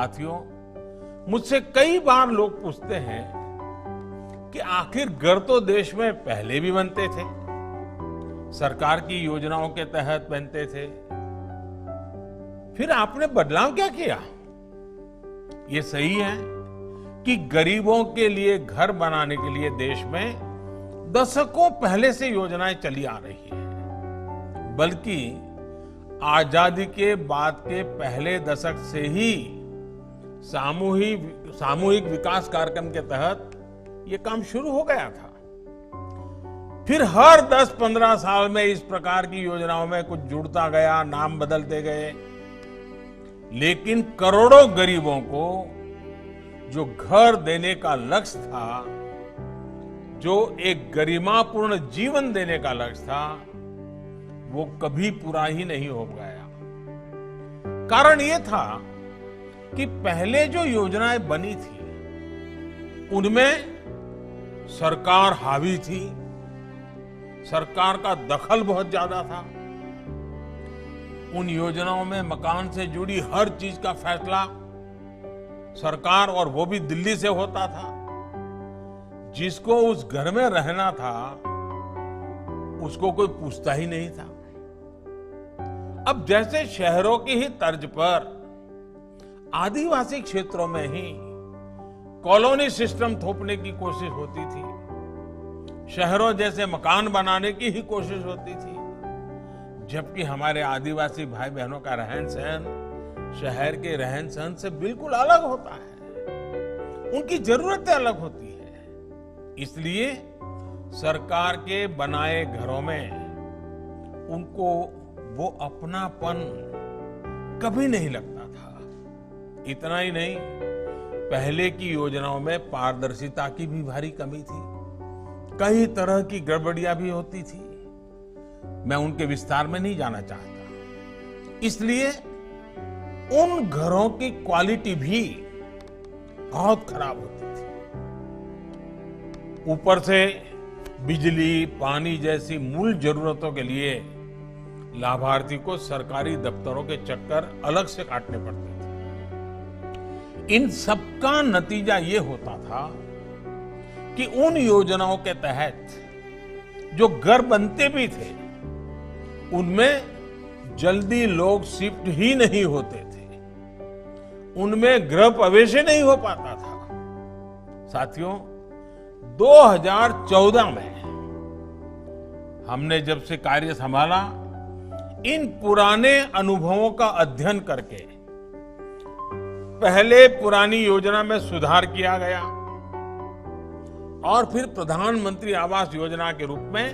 साथियों, मुझसे कई बार लोग पूछते हैं कि आखिर घर तो देश में पहले भी बनते थे, सरकार की योजनाओं के तहत बनते थे, फिर आपने बदलाव क्या किया? ये सही है कि गरीबों के लिए घर बनाने के लिए देश में दशकों पहले से योजनाएं चली आ रही है, बल्कि आजादी के बाद के पहले दशक से ही सामूहिक विकास कार्यक्रम के तहत ये काम शुरू हो गया था। फिर हर 10-15 साल में इस प्रकार की योजनाओं में कुछ जुड़ता गया, नाम बदलते गए, लेकिन करोड़ों गरीबों को जो घर देने का लक्ष्य था, जो एक गरिमापूर्ण जीवन देने का लक्ष्य था, वो कभी पूरा ही नहीं हो गया। कारण ये था कि पहले जो योजनाएं बनी थी उनमें सरकार हावी थी, सरकार का दखल बहुत ज्यादा था। उन योजनाओं में मकान से जुड़ी हर चीज का फैसला सरकार, और वो भी दिल्ली से होता था। जिसको उस घर में रहना था उसको कोई पूछता ही नहीं था। अब जैसे शहरों की ही तर्ज पर आदिवासी क्षेत्रों में ही कॉलोनी सिस्टम थोपने की कोशिश होती थी, शहरों जैसे मकान बनाने की ही कोशिश होती थी, जबकि हमारे आदिवासी भाई बहनों का रहन सहन शहर के रहन सहन से बिल्कुल अलग होता है, उनकी जरूरतें अलग होती है। इसलिए सरकार के बनाए घरों में उनको वो अपनापन कभी नहीं लगता था। इतना ही नहीं, पहले की योजनाओं में पारदर्शिता की भी भारी कमी थी, कई तरह की गड़बड़ियां भी होती थी। मैं उनके विस्तार में नहीं जाना चाहता। इसलिए उन घरों की क्वालिटी भी बहुत खराब होती थी। ऊपर से बिजली, पानी जैसी मूल जरूरतों के लिए लाभार्थी को सरकारी दफ्तरों के चक्कर अलग से काटने पड़ते थे। इन सबका नतीजा ये होता था कि उन योजनाओं के तहत जो घर बनते भी थे उनमें जल्दी लोग शिफ्ट ही नहीं होते थे, उनमें गृह प्रवेश ही नहीं हो पाता था। साथियों, 2014 में हमने जब से कार्य संभाला, इन पुराने अनुभवों का अध्ययन करके पहले पुरानी योजना में सुधार किया गया और फिर प्रधानमंत्री आवास योजना के रूप में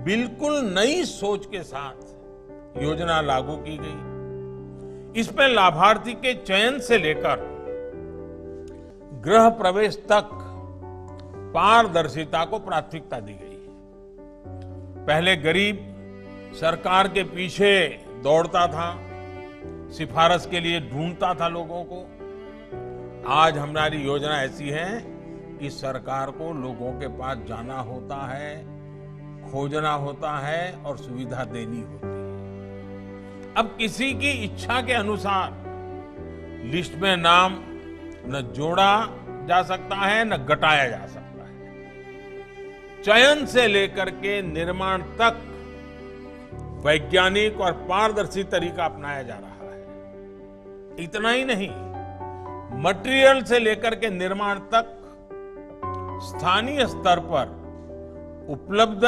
बिल्कुल नई सोच के साथ योजना लागू की गई। इसमें लाभार्थी के चयन से लेकर गृह प्रवेश तक पारदर्शिता को प्राथमिकता दी गई। पहले गरीब सरकार के पीछे दौड़ता था, सिफारिश के लिए ढूंढता था लोगों को। आज हमारी योजना ऐसी है कि सरकार को लोगों के पास जाना होता है, खोजना होता है और सुविधा देनी होती है। अब किसी की इच्छा के अनुसार लिस्ट में नाम न जोड़ा जा सकता है न घटाया जा सकता है। चयन से लेकर के निर्माण तक वैज्ञानिक और पारदर्शी तरीका अपनाया जा रहा है। इतना ही नहीं, मटेरियल से लेकर के निर्माण तक स्थानीय स्तर पर उपलब्ध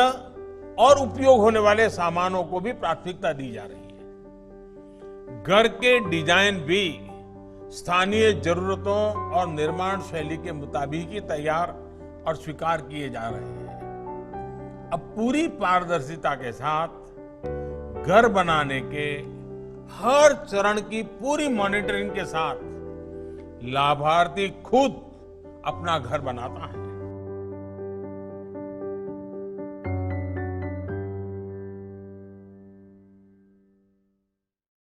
और उपयोग होने वाले सामानों को भी प्राथमिकता दी जा रही है। घर के डिजाइन भी स्थानीय जरूरतों और निर्माण शैली के मुताबिक ही तैयार और स्वीकार किए जा रहे हैं। अब पूरी पारदर्शिता के साथ घर बनाने के हर चरण की पूरी मॉनिटरिंग के साथ लाभार्थी खुद अपना घर बनाता है।